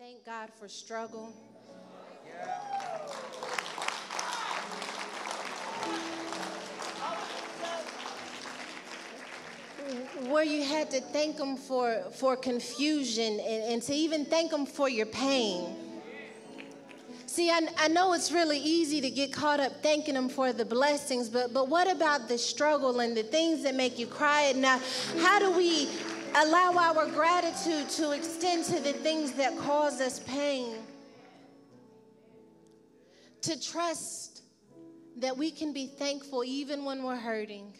thank God for struggle? Where you had to thank him for confusion and to even thank him for your pain. See, I know it's really easy to get caught up thanking him for the blessings, but what about the struggle and the things that make you cry? Now, how do we allow our gratitude to extend to the things that cause us pain? To trust that we can be thankful even when we're hurting.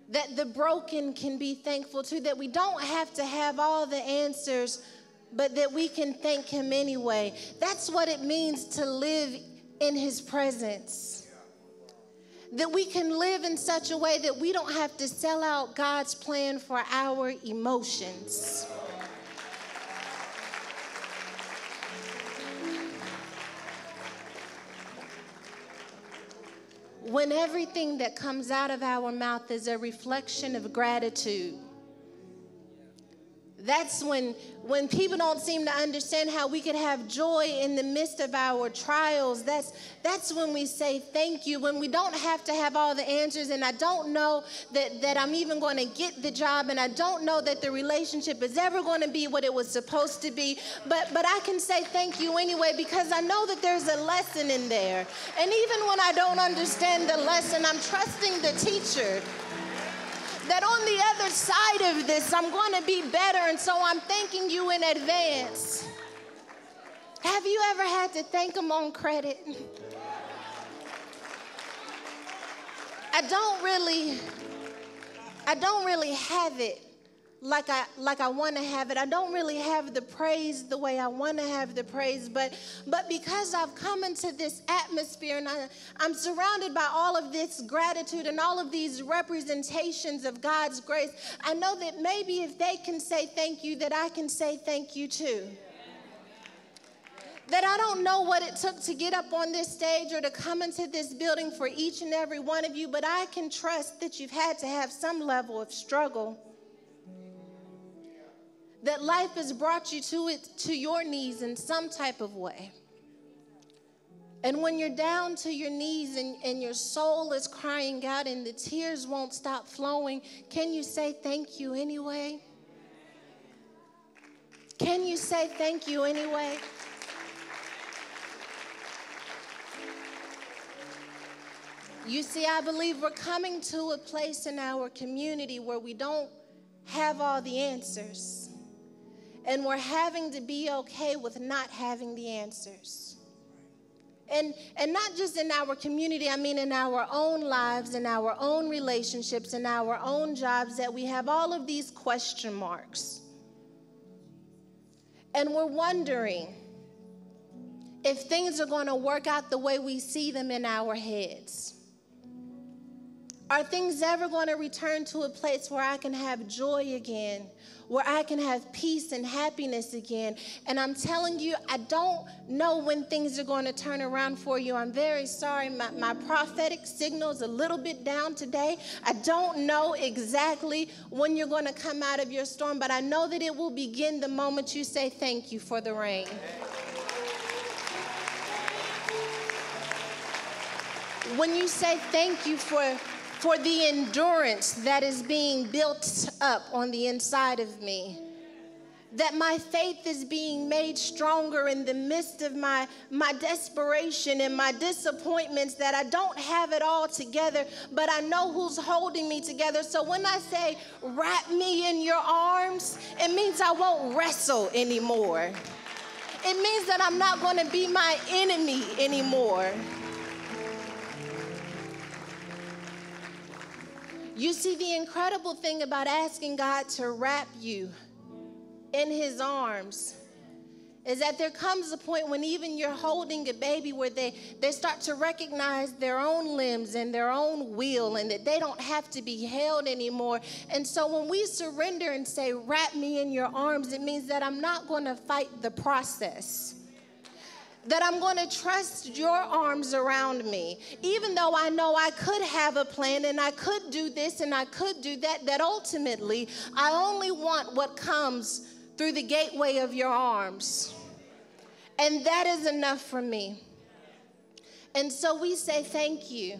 That the broken can be thankful too, that we don't have to have all the answers, but that we can thank him anyway. That's what it means to live in his presence. That we can live in such a way that we don't have to sell out God's plan for our emotions. When everything that comes out of our mouth is a reflection of gratitude, that's when people don't seem to understand how we could have joy in the midst of our trials. That's when we say thank you, when we don't have to have all the answers, and I don't know that I'm even going to get the job, and I don't know that the relationship is ever going to be what it was supposed to be, but I can say thank you anyway because I know that there's a lesson in there. And even when I don't understand the lesson, I'm trusting the teacher. That on the other side of this, I'm going to be better, and so I'm thanking you in advance. Have you ever had to thank him on credit? I don't really have it like I want to have it. I don't really have the praise the way I want to have the praise, but because I've come into this atmosphere and I'm surrounded by all of this gratitude and all of these representations of God's grace, I know that maybe if they can say thank you, that I can say thank you too. That I don't know what it took to get up on this stage or to come into this building for each and every one of you, but I can trust that you've had to have some level of struggle. That life has brought you to your knees in some type of way. And when you're down to your knees and your soul is crying out and the tears won't stop flowing, can you say thank you anyway? Can you say thank you anyway? You see, I believe we're coming to a place in our community where we don't have all the answers. And we're having to be okay with not having the answers. And not just in our community, I mean in our own lives, in our own relationships, in our own jobs, that we have all of these question marks. And we're wondering if things are going to work out the way we see them in our heads. Are things ever going to return to a place where I can have joy again, where I can have peace and happiness again? And I'm telling you, I don't know when things are going to turn around for you. I'm very sorry. My prophetic signal is a little bit down today. I don't know exactly when you're going to come out of your storm, but I know that it will begin the moment you say thank you for the rain. When you say thank you for the endurance that is being built up on the inside of me. That my faith is being made stronger in the midst of my desperation and my disappointments, that I don't have it all together, but I know who's holding me together. So when I say wrap me in your arms, it means I won't wrestle anymore. It means that I'm not going to be my enemy anymore. You see, the incredible thing about asking God to wrap you in his arms is that there comes a point when even you're holding a baby where they start to recognize their own limbs and their own will, and that they don't have to be held anymore. And so when we surrender and say, wrap me in your arms, it means that I'm not going to fight the process. That I'm going to trust your arms around me. Even though I know I could have a plan and I could do this and I could do that, that ultimately I only want what comes through the gateway of your arms. And that is enough for me. And so we say thank you.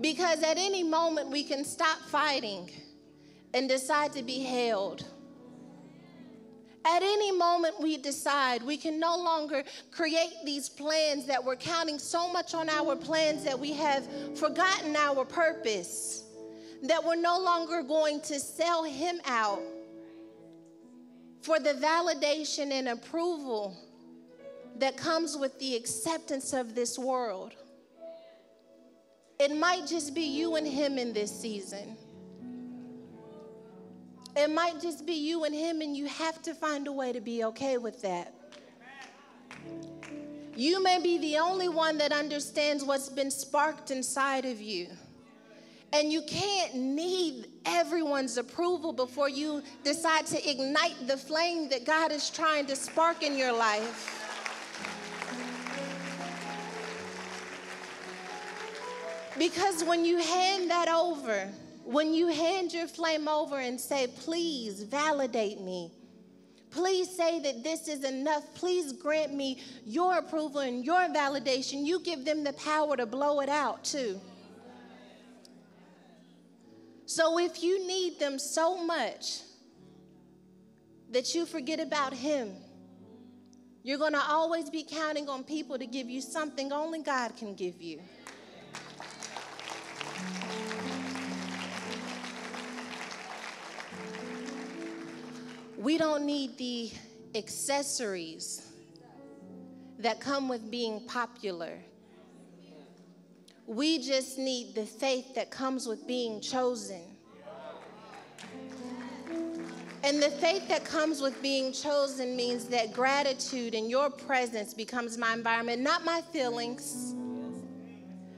Because at any moment we can stop fighting and decide to be held. At any moment we decide we can no longer create these plans that we're counting so much on our plans that we have forgotten our purpose, that we're no longer going to sell him out for the validation and approval that comes with the acceptance of this world. It might just be you and him in this season. It might just be you and him, and you have to find a way to be okay with that. You may be the only one that understands what's been sparked inside of you. And you can't need everyone's approval before you decide to ignite the flame that God is trying to spark in your life. Because when you hand that over, when you hand your flame over and say, please validate me, please say that this is enough, please grant me your approval and your validation, you give them the power to blow it out too. So if you need them so much that you forget about him, you're going to always be counting on people to give you something only God can give you. We don't need the accessories that come with being popular. We just need the faith that comes with being chosen. And the faith that comes with being chosen means that gratitude and your presence becomes my environment, not my feelings.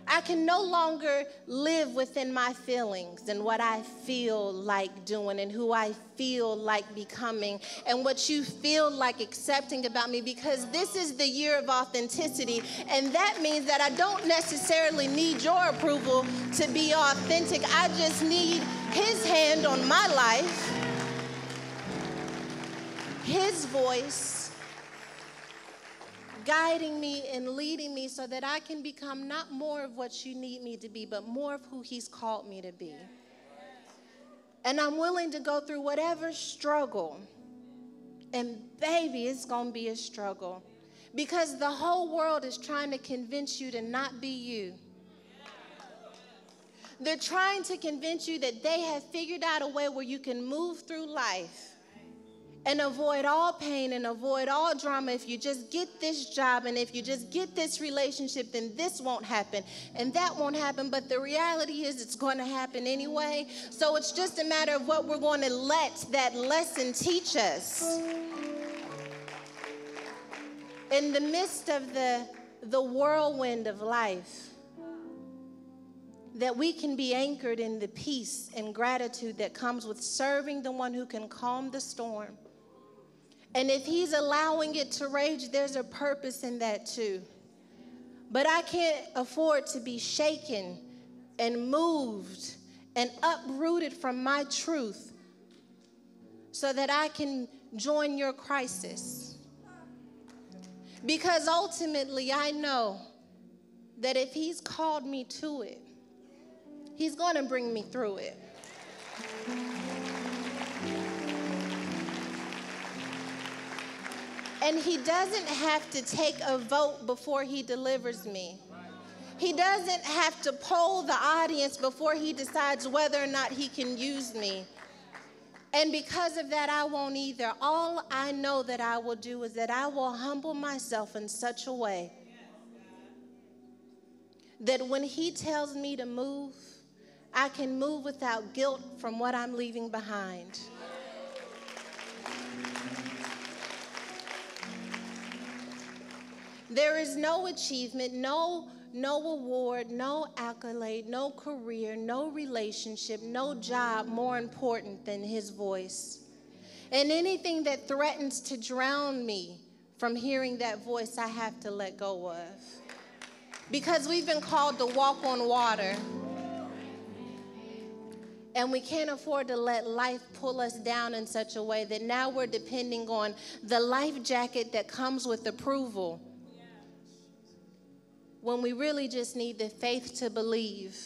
I can no longer live within my feelings and what I feel like doing and who I feel like becoming and what you feel like accepting about me, because this is the year of authenticity, and that means that I don't necessarily need your approval to be authentic. I just need his hand on my life, his voice guiding me and leading me so that I can become not more of what you need me to be, but more of who he's called me to be. And I'm willing to go through whatever struggle. And baby, it's going to be a struggle. Because the whole world is trying to convince you to not be you. They're trying to convince you that they have figured out a way where you can move through life and avoid all pain and avoid all drama. If you just get this job and if you just get this relationship, then this won't happen and that won't happen. But the reality is it's going to happen anyway. So it's just a matter of what we're going to let that lesson teach us. In the midst of the whirlwind of life, that we can be anchored in the peace and gratitude that comes with serving the one who can calm the storm. And if he's allowing it to rage, there's a purpose in that too. But I can't afford to be shaken and moved and uprooted from my truth so that I can join your crisis. Because ultimately I know that if he's called me to it, he's going to bring me through it. And he doesn't have to take a vote before he delivers me. He doesn't have to poll the audience before he decides whether or not he can use me. And because of that, I won't either. All I know that I will do is that I will humble myself in such a way that when he tells me to move, I can move without guilt from what I'm leaving behind. There is no achievement, no award, no accolade, no career, no relationship, no job more important than his voice. And anything that threatens to drown me from hearing that voice, I have to let go of. Because we've been called to walk on water. And we can't afford to let life pull us down in such a way that now we're depending on the life jacket that comes with approval, when we really just need the faith to believe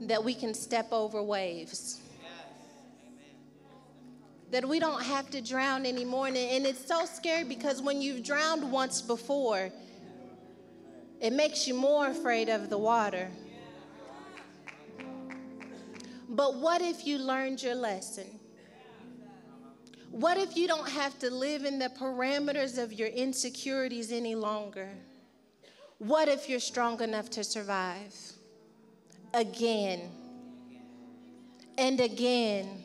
that we can step over waves. That we don't have to drown anymore. And it's so scary because when you've drowned once before, it makes you more afraid of the water. But what if you learned your lesson? What if you don't have to live in the parameters of your insecurities any longer? What if you're strong enough to survive? Again. And again.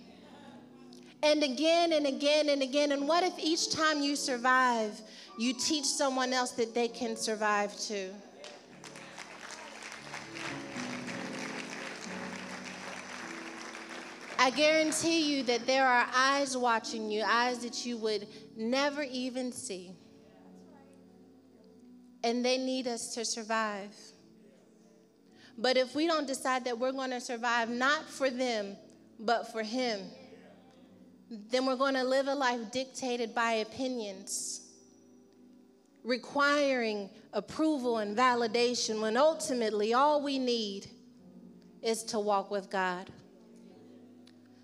And again and again and again. And what if each time you survive, you teach someone else that they can survive too? I guarantee you that there are eyes watching you, eyes that you would never even see. And they need us to survive. But if we don't decide that we're going to survive not for them, but for Him, then we're going to live a life dictated by opinions, requiring approval and validation, when ultimately all we need is to walk with God.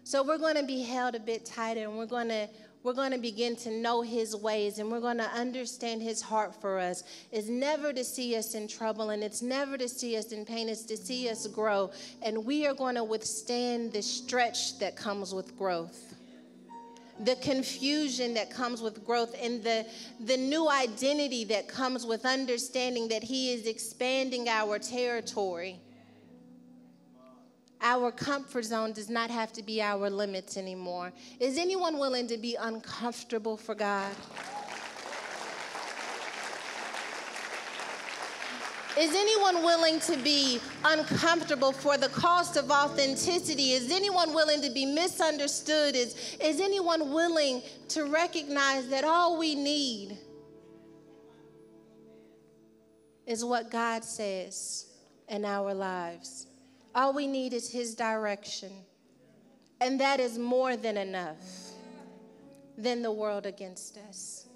So we're going to be held a bit tighter, and we're going to begin to know His ways, and we're going to understand His heart for us. It's never to see us in trouble, and it's never to see us in pain. It's to see us grow, and we are going to withstand the stretch that comes with growth, the confusion that comes with growth, and the new identity that comes with understanding that He is expanding our territory. Our comfort zone does not have to be our limits anymore. Is anyone willing to be uncomfortable for God? Is anyone willing to be uncomfortable for the cost of authenticity? Is anyone willing to be misunderstood? Is anyone willing to recognize that all we need is what God says in our lives? All we need is His direction. And that is more than enough than the world against us.